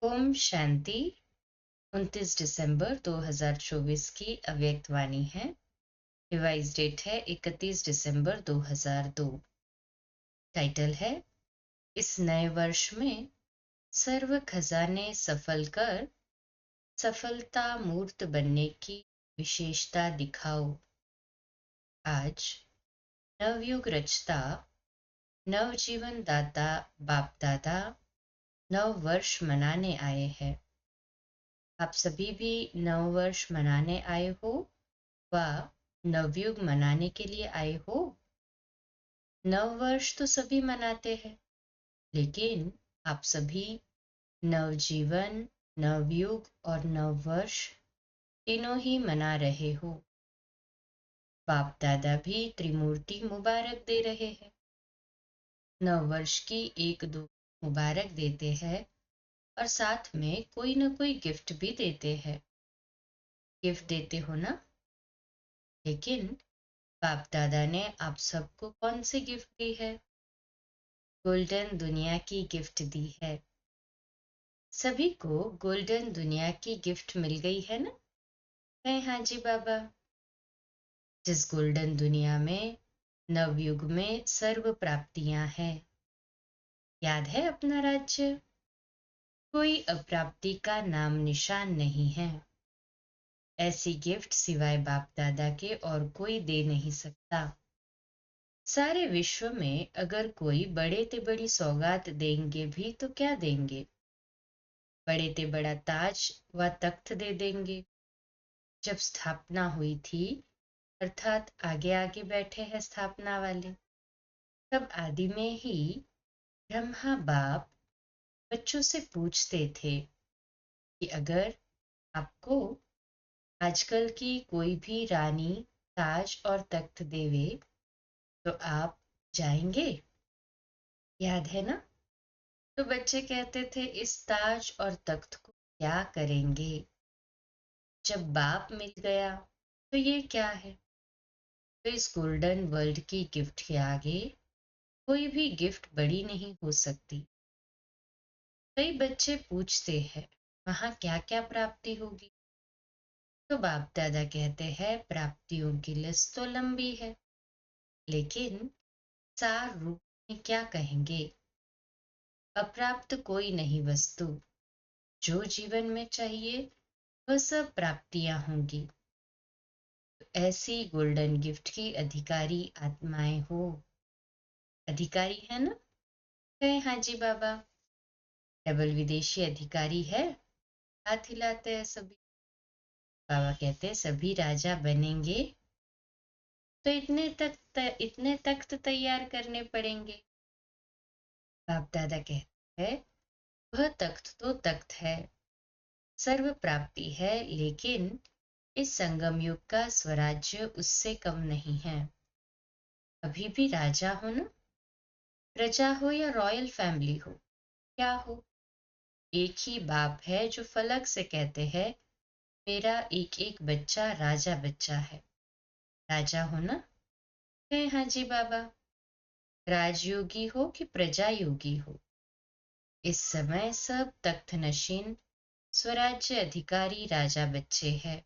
ओम शांति। 29 दिसंबर 2024 की अव्यक्त वाणी है। रिवाइज डेट है 31 दिसंबर 2002। टाइटल है इस नए वर्ष में सर्व खजाने सफल कर सफलता मूर्त बनने की विशेषता दिखाओ। आज नवयुग रचता नवजीवन दाता बाप दादा नव वर्ष मनाने आए हैं। आप सभी भी नव वर्ष मनाने आए हो व नवयुग मनाने के लिए आए हो। नव वर्ष तो सभी मनाते हैं, लेकिन आप सभी नवजीवन, नवयुग और नववर्ष तीनों ही मना रहे हो। बाप दादा भी त्रिमूर्ति मुबारक दे रहे हैं। नववर्ष की एक दो मुबारक देते हैं और साथ में कोई ना कोई गिफ्ट भी देते हैं। गिफ्ट देते हो ना, लेकिन बाप दादा ने आप सबको कौन सी गिफ्ट दी है? गोल्डन दुनिया की गिफ्ट दी है। सभी को गोल्डन दुनिया की गिफ्ट मिल गई है ना? कहें हाँ जी बाबा। जिस गोल्डन दुनिया में नवयुग में सर्व प्राप्तियां हैं। याद है अपना राज्य? कोई अप्राप्ति का नाम निशान नहीं है। ऐसी गिफ्ट सिवाय बाप दादा के और कोई दे नहीं सकता। सारे विश्व में अगर कोई बड़े ते बड़ी सौगात देंगे भी तो क्या देंगे? बड़े ते बड़ा ताज व तख्त दे देंगे। जब स्थापना हुई थी, अर्थात आगे आगे बैठे हैं स्थापना वाले, तब आदि में ही ब्रह्मा बाप बच्चों से पूछते थे कि अगर आपको आजकल की कोई भी रानी ताज और तख्त देवे तो आप जाएंगे? याद है ना? तो बच्चे कहते थे इस ताज और तख्त को क्या करेंगे? जब बाप मिल गया तो ये क्या है? तो इस गोल्डन वर्ल्ड की गिफ्ट के आगे कोई भी गिफ्ट बड़ी नहीं हो सकती। कई बच्चे पूछते हैं वहां क्या क्या प्राप्ति होगी? तो बाप दादा कहते हैं प्राप्तियों की लिस्ट तो लंबी है, लेकिन सार रूप में क्या कहेंगे? अप्राप्त कोई नहीं वस्तु, जो जीवन में चाहिए वह सब प्राप्तियां होंगी। तो ऐसी गोल्डन गिफ्ट की अधिकारी आत्माएं हो। अधिकारी है ना? कहें हाँ जी बाबा। डबल विदेशी अधिकारी है? हाथ हिलाते हैं सभी। बाबा कहते हैं सभी राजा बनेंगे तो इतने तख्त तैयार करने पड़ेंगे। बाप दादा कहते हैं वह तख्त तो तख्त है, सर्व प्राप्ति है, लेकिन इस संगम युग का स्वराज्य उससे कम नहीं है। अभी भी राजा हो ना, प्रजा हो या रॉयल फैमिली हो, क्या हो, एक ही बाप है जो फलक से कहते हैं मेरा एक एक बच्चा राजा बच्चा है। राजा हो ना? है हाँ जी बाबा। राजयोगी हो कि प्रजा योगी हो, इस समय सब तख्त नशीन स्वराज्य अधिकारी राजा बच्चे हैं।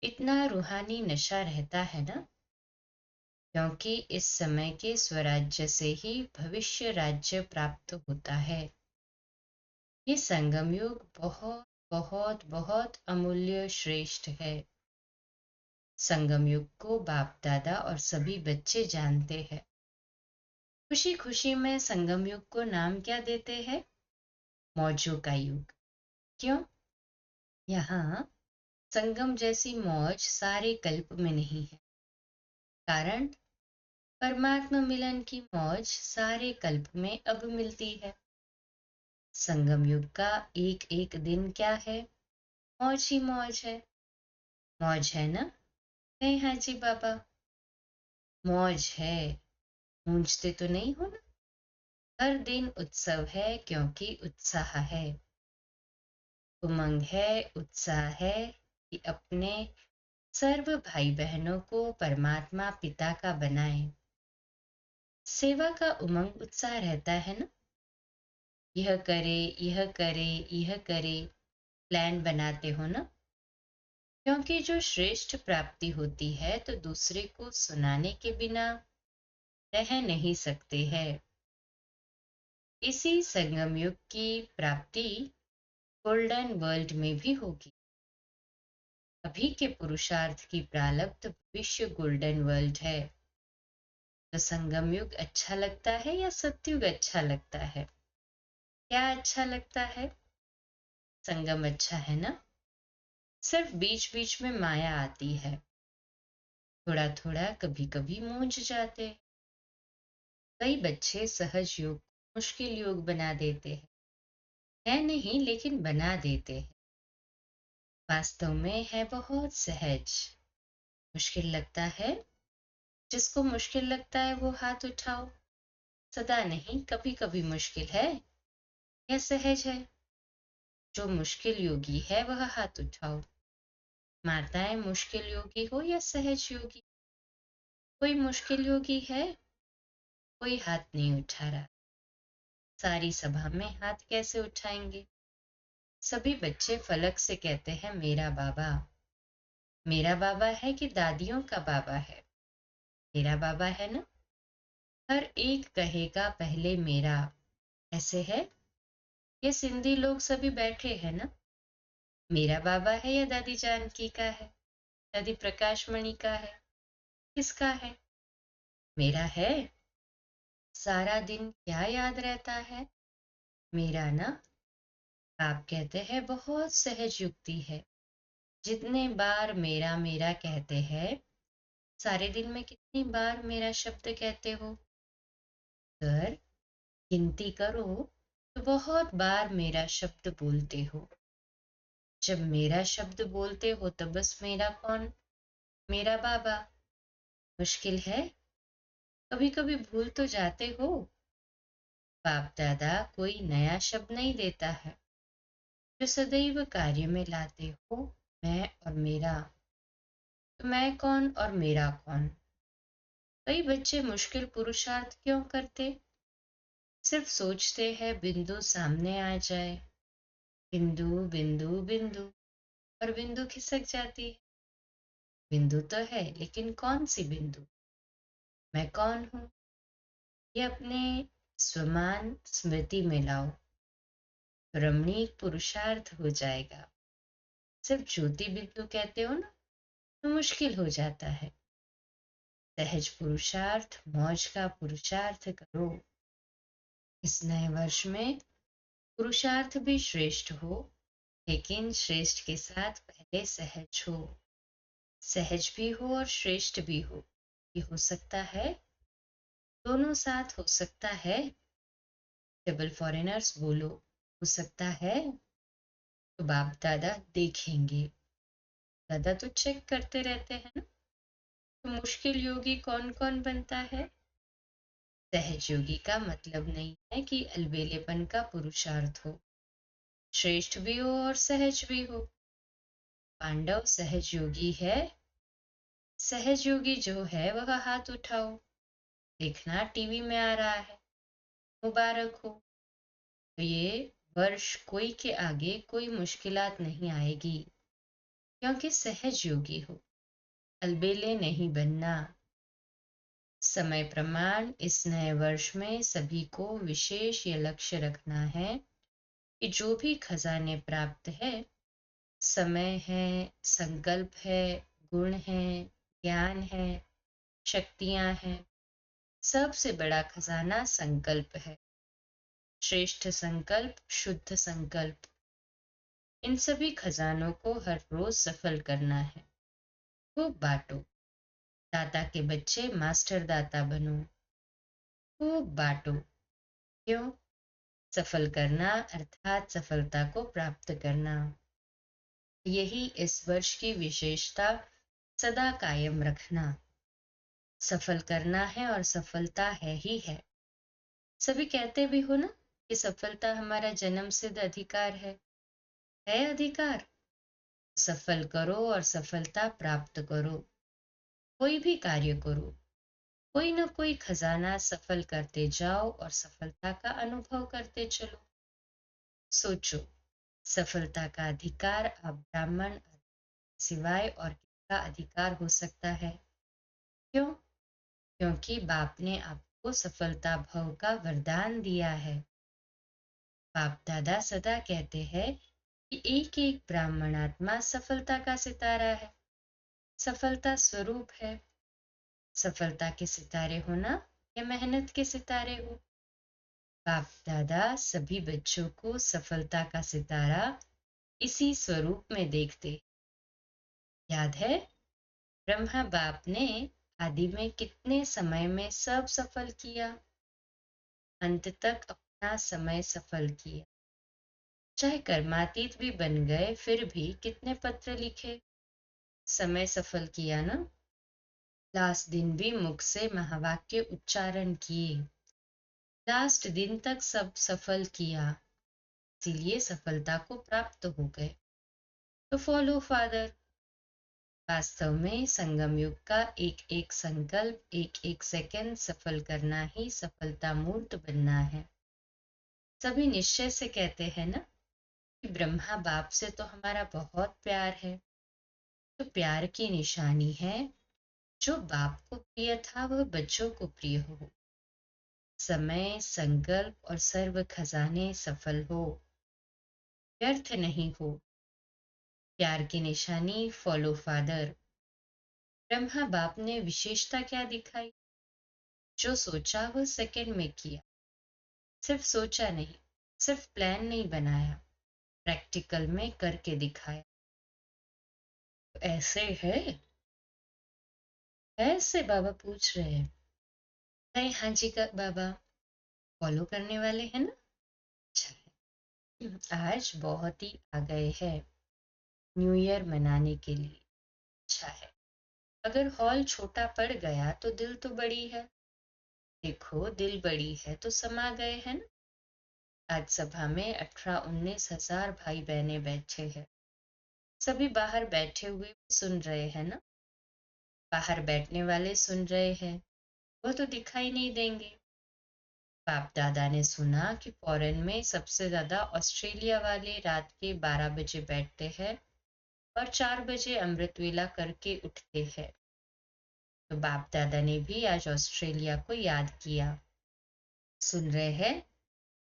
इतना रूहानी नशा रहता है ना, क्योंकि इस समय के स्वराज्य से ही भविष्य राज्य प्राप्त होता है। ये संगम युग बहुत बहुत बहुत अमूल्य श्रेष्ठ है। संगम युग को बाप दादा और सभी बच्चे जानते हैं। खुशी खुशी में संगम युग को नाम क्या देते हैं? मौजों का युग। क्यों? यहाँ संगम जैसी मौज सारे कल्प में नहीं है। कारण परमात्मा मिलन की मौज सारे कल्प में अब मिलती है। संगम युग का एक एक दिन क्या है? मौज ही मौज है। मौज है ना? नहीं हाँ जी बाबा। मौज है। गूंजते तो नहीं हो ना? हर दिन उत्सव है क्योंकि उत्साह है। उमंग है, उत्साह है कि अपने सर्व भाई बहनों को परमात्मा पिता का बनाए। सेवा का उमंग उत्साह रहता है ना? यह करे, यह करे, यह करे प्लान बनाते हो ना? क्योंकि जो श्रेष्ठ प्राप्ति होती है तो दूसरे को सुनाने के बिना रह नहीं सकते हैं। इसी संगम युग की प्राप्ति गोल्डन वर्ल्ड में भी होगी। अभी के पुरुषार्थ की प्रारब्ध भविष्य गोल्डन वर्ल्ड है। तो संगम युग अच्छा लगता है या सतयुग अच्छा लगता है? क्या अच्छा लगता है? संगम अच्छा है ना? सिर्फ बीच बीच में माया आती है, थोड़ा थोड़ा कभी कभी मूंझ जाते। कई बच्चे सहज योग मुश्किल योग बना देते हैं। है नहीं लेकिन बना देते हैं। वास्तव में है बहुत सहज। मुश्किल लगता है? जिसको मुश्किल लगता है वो हाथ उठाओ। सदा नहीं, कभी कभी मुश्किल है या सहज है? जो मुश्किल योगी है वह हाथ उठाओ। माताएं मुश्किल योगी हो या सहज योगी? कोई मुश्किल योगी है? कोई हाथ नहीं उठा रहा। सारी सभा में हाथ कैसे उठाएंगे? सभी बच्चे फलक से कहते हैं मेरा बाबा। मेरा बाबा है कि दादियों का बाबा है? मेरा बाबा है ना? हर एक कहेगा पहले मेरा। ऐसे है? ये सिंधी लोग सभी बैठे हैं ना? मेरा बाबा है या दादी जानकी का है? दादी प्रकाश मणि का है? किसका है? मेरा है। सारा दिन क्या याद रहता है? मेरा ना? आप कहते हैं बहुत सहज युक्ति है। जितने बार मेरा मेरा कहते हैं, सारे दिन में कितनी बार मेरा शब्द कहते हो? अगर गिनती करो तो बहुत बार मेरा शब्द बोलते हो। जब मेरा शब्द बोलते हो तो बस मेरा कौन? मेरा बाबा। मुश्किल है? कभी कभी भूल तो जाते हो। बाप दादा कोई नया शब्द नहीं देता है, जो सदैव कार्य में लाते हो। मैं और मेरा। तो मैं कौन और मेरा कौन? कई बच्चे मुश्किल पुरुषार्थ क्यों करते? सिर्फ सोचते हैं बिंदु सामने आ जाए। बिंदु बिंदु बिंदु, और बिंदु खिसक जाती है। बिंदु तो है लेकिन कौन सी बिंदु? मैं कौन हूं? ये अपने स्वमान स्मृति में लाओ, रमणीक पुरुषार्थ हो जाएगा। सिर्फ ज्योति बिंदु कहते हो ना तो मुश्किल हो जाता है। सहज पुरुषार्थ, मौज का पुरुषार्थ करो। इस नए वर्ष में पुरुषार्थ भी श्रेष्ठ हो, लेकिन श्रेष्ठ के साथ पहले सहज हो। सहज भी हो और श्रेष्ठ भी हो, ये हो सकता है? दोनों साथ हो सकता है? डबल फॉरेनर्स बोलो, हो सकता है? तो बाप दादा देखेंगे। दादा तो चेक करते रहते हैं ना। तो मुश्किल योगी कौन कौन बनता है? सहज योगी का मतलब नहीं है कि अलबेलेपन का पुरुषार्थ हो। श्रेष्ठ भी हो और सहज भी हो। पांडव सहज योगी है। सहज योगी जो है वह हाथ उठाओ। देखना टीवी में आ रहा है। मुबारक हो। तो ये वर्ष कोई के आगे कोई मुश्किलात नहीं आएगी, क्योंकि सहज योगी हो। अलबेले नहीं बनना। समय प्रमाण इस नए वर्ष में सभी को विशेष ये लक्ष्य रखना है कि जो भी खजाने प्राप्त है, समय है, संकल्प है, गुण है, ज्ञान है, शक्तियां हैं, सबसे बड़ा खजाना संकल्प है। श्रेष्ठ संकल्प, शुद्ध संकल्प, इन सभी खजानों को हर रोज सफल करना है। खूब बांटो। दाता के बच्चे मास्टर दाता बनो। खूब बांटो। क्यों? सफल करना अर्थात सफलता को प्राप्त करना। यही इस वर्ष की विशेषता सदा कायम रखना। सफल करना है और सफलता है ही है। सभी कहते भी हो ना कि सफलता हमारा जन्म सिद्ध अधिकार है। है अधिकार? सफल करो और सफलता प्राप्त करो। कोई भी कार्य करो, कोई ना कोई खजाना सफल करते जाओ और सफलता का अनुभव करते चलो। सोचो, सफलता का अधिकार आप ब्राह्मण सिवाय और किसका अधिकार हो सकता है? क्यों? क्योंकि बाप ने आपको सफलता भव का वरदान दिया है। बाप दादा सदा कहते हैं कि एक एक ब्राह्मण आत्मा सफलता का सितारा है, सफलता स्वरूप है। सफलता के सितारे होना या मेहनत के सितारे हो, बाप दादा सभी बच्चों को सफलता का सितारा इसी स्वरूप में देखते। याद है, ब्रह्मा बाप ने आदि में कितने समय में सब सफल किया, अंत तक अपना समय सफल किया। चाहे कर्मातीत भी बन गए फिर भी कितने पत्र लिखे, समय सफल किया ना। लास्ट दिन भी मुख से महावाक्य उच्चारण किए, लास्ट दिन तक सब सफल किया, इसीलिए सफलता को प्राप्त हो गए। तो फॉलो फादर। वास्तव में संगम युग का एक एक संकल्प, एक एक सेकंड सफल करना ही सफलता मूर्त बनना है। सभी निश्चय से कहते हैं ना कि ब्रह्मा बाप से तो हमारा बहुत प्यार है। तो प्यार की निशानी है, जो बाप को प्रिय था वह बच्चों को प्रिय हो, समय संकल्प और सर्व खजाने सफल हो, व्यर्थ नहीं हो। प्यार की निशानी फॉलो फादर। ब्रह्मा बाप ने विशेषता क्या दिखाई? जो सोचा वह सेकंड में किया। सिर्फ सोचा नहीं, सिर्फ प्लान नहीं बनाया, प्रैक्टिकल में करके दिखाया। तो ऐसे है? ऐसे बाबा पूछ रहे हैं। नहीं, हाँ जी का बाबा, फॉलो करने वाले हैं ना? अच्छा है। आज बहुत ही आ गए हैं न्यू ईयर मनाने के लिए। अच्छा है। अगर हॉल छोटा पड़ गया तो दिल तो बड़ी है। देखो, दिल बड़ी है तो समा गए हैं ना। आज सभा में 18-19 हजार भाई बहनें बैठे हैं। सभी बाहर बैठे हुए सुन रहे हैं ना। बाहर बैठने वाले सुन रहे हैं, वो तो दिखाई नहीं देंगे। बाप दादा ने सुना कि फॉरेन में सबसे ज्यादा ऑस्ट्रेलिया वाले रात के 12 बजे बैठते हैं और 4 बजे अमृत वेला करके उठते हैं। तो बाप दादा ने भी आज ऑस्ट्रेलिया को याद किया। सुन रहे हैं?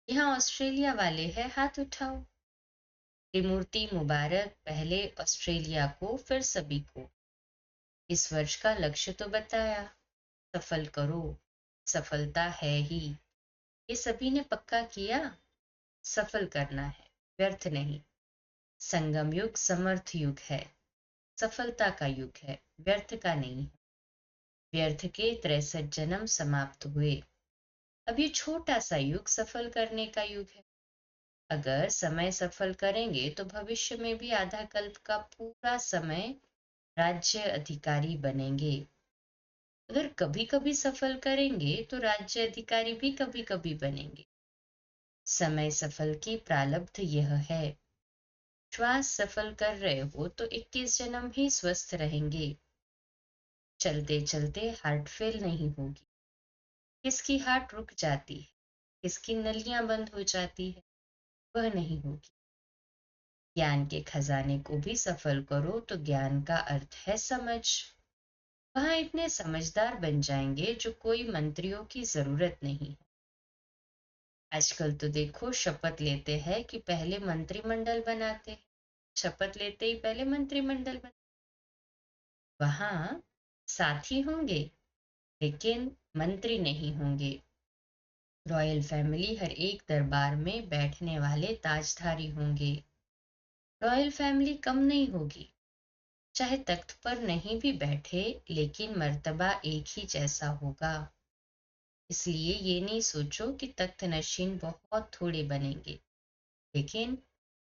यहाँ ऑस्ट्रेलिया वाले हैं, हाथ उठाओ। त्रिमूर्ति मुबारक, पहले ऑस्ट्रेलिया को फिर सभी को। इस वर्ष का लक्ष्य तो बताया, सफल करो, सफलता है ही। ये सभी ने पक्का किया, सफल करना है, व्यर्थ नहीं। संगम युग समर्थ युग है, सफलता का युग है, व्यर्थ का नहीं है। व्यर्थ के 63 जन्म समाप्त हुए। अब ये छोटा सा युग सफल करने का युग है। अगर समय सफल करेंगे तो भविष्य में भी आधा कल्प का पूरा समय राज्य अधिकारी बनेंगे। अगर कभी कभी सफल करेंगे तो राज्य अधिकारी भी कभी कभी बनेंगे। समय सफल की प्रारब्ध यह है। श्वास सफल कर रहे हो तो 21 जन्म ही स्वस्थ रहेंगे। चलते चलते हार्ट फेल नहीं होगी। किसकी हार्ट रुक जाती है, किसकी नलियां बंद हो जाती है, वह नहीं होगी। ज्ञान के खजाने को भी सफल करो तो ज्ञान का अर्थ है समझ। वहां इतने समझदार बन जाएंगे जो कोई मंत्रियों की जरूरत नहीं है। आजकल तो देखो, शपथ लेते हैं कि पहले मंत्रिमंडल बनाते हैं, शपथ लेते ही पहले मंत्रिमंडल बन। वहां साथी होंगे लेकिन मंत्री नहीं होंगे। रॉयल फैमिली हर एक दरबार में बैठने वाले ताजधारी होंगे। रॉयल फैमिली कम नहीं होगी, चाहे तख्त पर नहीं भी बैठे लेकिन मर्तबा एक ही जैसा होगा। इसलिए ये नहीं सोचो कि तख्त नशीन बहुत थोड़े बनेंगे, लेकिन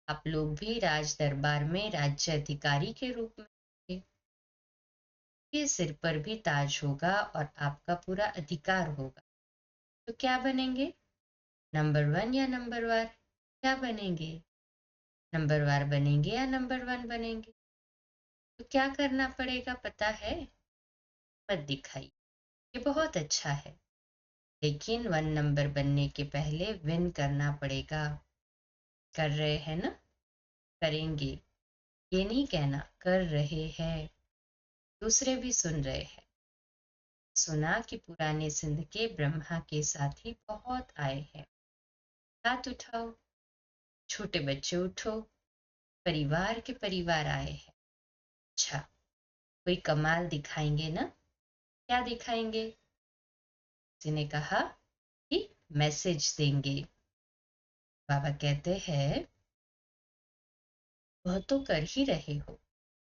आप लोग भी राज दरबार में राज्य अधिकारी के रूप में होंगे। ये सिर पर भी ताज होगा और आपका पूरा अधिकार होगा। तो क्या बनेंगे? नंबर वन या नंबर वार? क्या बनेंगे? नंबर वार बनेंगे या नंबर वन बनेंगे? तो क्या करना पड़ेगा पता है? मत दिखाइए, ये बहुत अच्छा है, लेकिन वन नंबर बनने के पहले विन करना पड़ेगा। कर रहे हैं ना, करेंगे, ये नहीं कहना कर रहे हैं। दूसरे भी सुन रहे हैं। सुना कि पुराने सिंध के ब्रह्मा के साथी बहुत आए हैं। हाथ उठाओ, छोटे बच्चे उठो, परिवार के परिवार आए हैं। अच्छा, कोई कमाल दिखाएंगे ना? क्या दिखाएंगे? किसी ने कहा कि मैसेज देंगे। बाबा कहते हैं, वह तो कर ही रहे हो।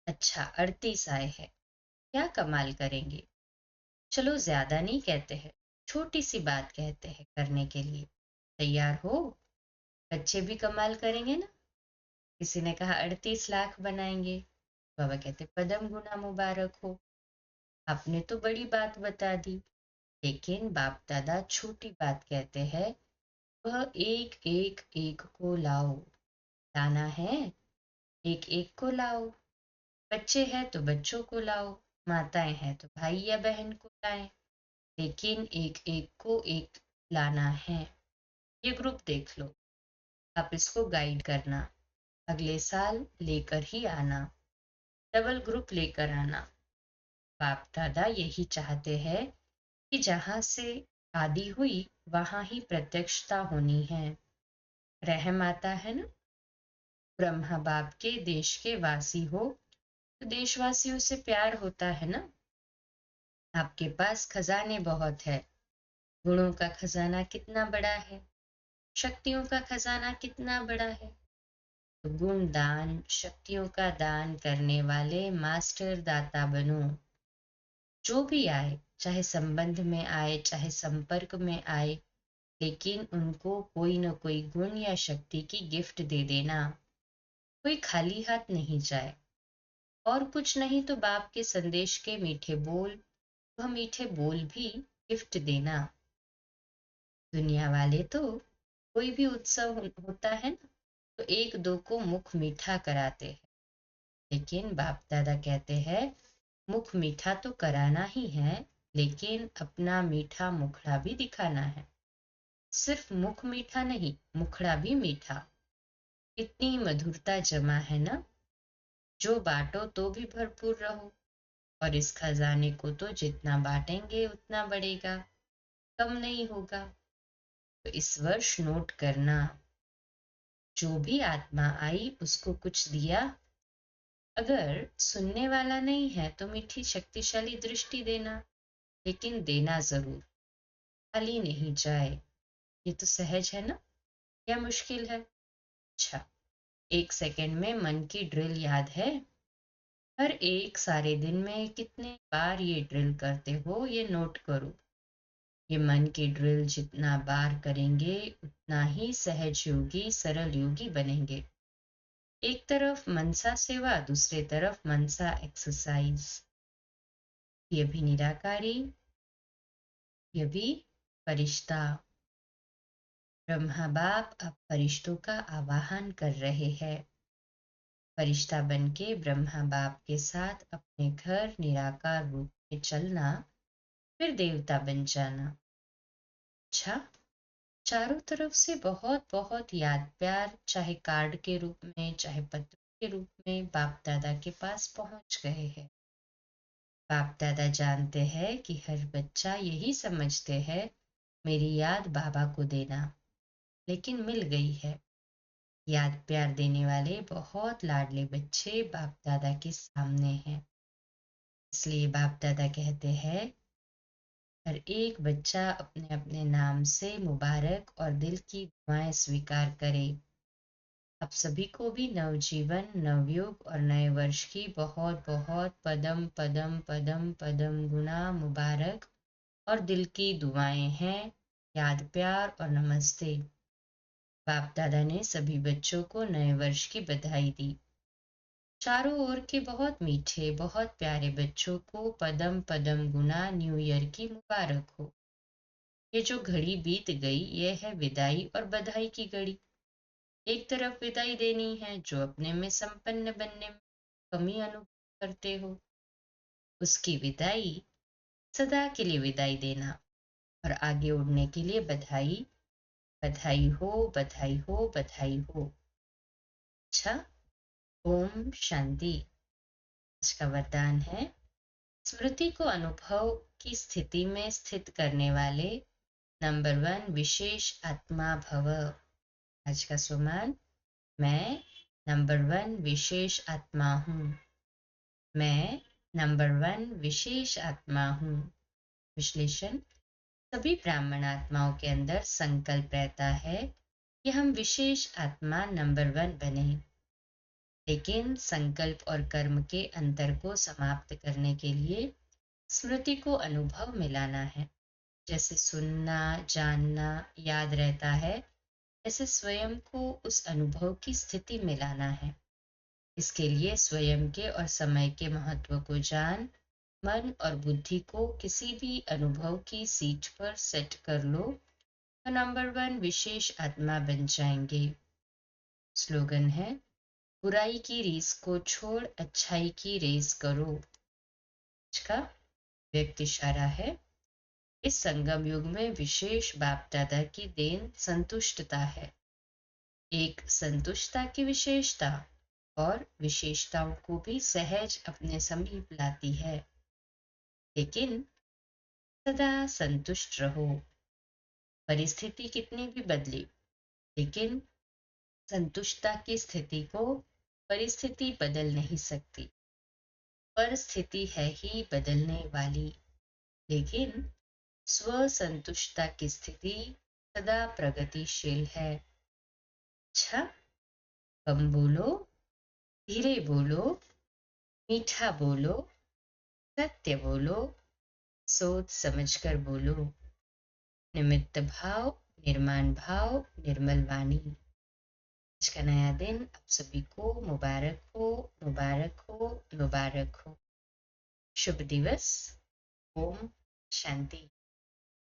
अच्छा, 38 आए हैं, क्या कमाल करेंगे? चलो ज्यादा नहीं कहते हैं, छोटी सी बात कहते हैं करने के लिए। तैयार हो? बच्चे भी कमाल करेंगे ना? किसी ने कहा 38 लाख बनाएंगे। बाबा कहते, पदम गुना मुबारक हो, आपने तो बड़ी बात बता दी। लेकिन बाप दादा छोटी बात कहते हैं, वह एक एक एक को लाओ। लाना है, एक एक को लाओ। बच्चे हैं तो बच्चों को लाओ, माताएं हैं तो भाई या बहन को लाएं, लेकिन एक एक को एक लाना है। ये ग्रुप देख लो, आप इसको गाइड करना, अगले साल लेकर ही आना, डबल ग्रुप लेकर आना। बाप दादा यही चाहते हैं कि जहां से आदि हुई वहां ही प्रत्यक्षता होनी है। रहम आता है ना, ब्रह्मा बाप के देश के वासी हो तो देशवासियों से प्यार होता है ना। आपके पास खजाने बहुत है, गुणों का खजाना कितना बड़ा है, शक्तियों का खजाना कितना बड़ा है। तो गुण दान, शक्तियों का दान करने वाले मास्टर दाता बनो। जो भी आए, चाहे संबंध में आए चाहे संपर्क में आए, लेकिन उनको कोई न कोई गुण या शक्ति की गिफ्ट दे देना। कोई खाली हाथ नहीं जाए। और कुछ नहीं तो बाप के संदेश के मीठे बोल, वह मीठे बोल भी गिफ्ट देना। दुनिया वाले तो कोई भी उत्सव होता है ना, तो एक दो को मुख मीठा कराते हैं, लेकिन बाप दादा कहते हैं, मुख मीठा तो कराना ही है, लेकिन अपना मीठा मुखड़ा भी दिखाना है। सिर्फ मुख मीठा नहीं, मुखड़ा भी मीठा। इतनी मधुरता जमा है ना, जो बांटो तो भी भरपूर रहो। और इस खजाने को तो जितना बांटेंगे उतना बढ़ेगा, कम नहीं होगा। तो इस वर्ष नोट करना, जो भी आत्मा आई उसको कुछ दिया। अगर सुनने वाला नहीं है तो मीठी शक्तिशाली दृष्टि देना, लेकिन देना जरूर, खाली नहीं जाए। ये तो सहज है ना, या मुश्किल है? अच्छा, 1 सेकंड में मन की ड्रिल याद है? हर एक सारे दिन में कितने बार ये ड्रिल करते हो, ये नोट करो। ये मन की ड्रिल जितना बार करेंगे उतना ही सहज योगी, सरल योगी बनेंगे। एक तरफ मनसा सेवा, दूसरे तरफ मनसा एक्सरसाइज। ये भी निराकारी, ये भी फरिश्ता। ब्रह्मा बाप अब फरिश्तों का आवाहन कर रहे हैं। फरिश्ता बनके ब्रह्मा बाप के साथ अपने घर निराकार रूप में चलना, फिर देवता बन जाना। अच्छा, चारों तरफ से बहुत बहुत याद प्यार, चाहे कार्ड के रूप में चाहे पत्र के रूप में, बाप दादा के पास पहुंच गए हैं। बाप दादा जानते हैं कि हर बच्चा यही समझते हैं, मेरी याद बाबा को देना, लेकिन मिल गई है। याद प्यार देने वाले बहुत लाडले बच्चे बाप दादा के सामने हैं। इसलिए बाप दादा कहते हैं, हर एक बच्चा अपने अपने नाम से मुबारक और दिल की दुआएं स्वीकार करे। आप सभी को भी नवजीवन, नवयुग और नए वर्ष की बहुत बहुत पदम पदम पदम पदम गुना मुबारक और दिल की दुआएं हैं, याद प्यार और नमस्ते। बाप दादा ने सभी बच्चों को नए वर्ष की बधाई दी। चारों ओर के बहुत मीठे बहुत प्यारे बच्चों को पदम पदम गुना न्यू ईयर की मुबारक हो। ये जो घड़ी बीत गई, ये है विदाई और बधाई की घड़ी। एक तरफ विदाई देनी है जो अपने में संपन्न बनने में कमी अनुभव करते हो, उसकी विदाई, सदा के लिए विदाई देना, और आगे उड़ने के लिए बधाई, बधाई हो बधाई हो बधाई हो। अच्छा, ओम शांति। आज का वरदान है, स्मृति को अनुभव की स्थिति में स्थित करने वाले नंबर 1 विशेष आत्मा भव। आज का सुमान, मैं नंबर 1 विशेष आत्मा हूँ। मैं नंबर 1 विशेष आत्मा हूँ। विश्लेषण, सभी ब्राह्मण आत्माओं के अंदर संकल्प रहता है कि हम विशेष आत्मा नंबर 1 बने, लेकिन संकल्प और कर्म के अंतर को समाप्त करने के लिए स्मृति को अनुभव में लाना है। जैसे सुनना, जानना याद रहता है, ऐसे स्वयं को उस अनुभव की स्थिति में लाना है। इसके लिए स्वयं के और समय के महत्व को जान, मन और बुद्धि को किसी भी अनुभव की सीट पर सेट कर लो तो नंबर 1 विशेष आत्मा बन जाएंगे। स्लोगन है, बुराई की रीस को छोड़ अच्छाई की रेस करो। इसका व्यक्त इशारा है, इस संगम युग में विशेष बाप दादा की देन संतुष्टता है। एक संतुष्टता की विशेषता और विशेषताओं को भी सहज अपने समीप लाती है। लेकिन सदा संतुष्ट रहो, परिस्थिति कितनी भी बदले, लेकिन संतुष्टता की स्थिति को परिस्थिति बदल नहीं सकती। परिस्थिति है ही बदलने वाली, लेकिन स्व संतुष्टता की स्थिति सदा प्रगतिशील है। अच्छा, कम बोलो, धीरे बोलो, मीठा बोलो, सत्य बोलो, सोच समझकर बोलो। निमित्त भाव, निर्माण भाव, निर्मल वाणी। आज का नया दिन आप सभी को मुबारक हो, मुबारक हो, मुबारक हो। शुभ दिवस। ओम शांति।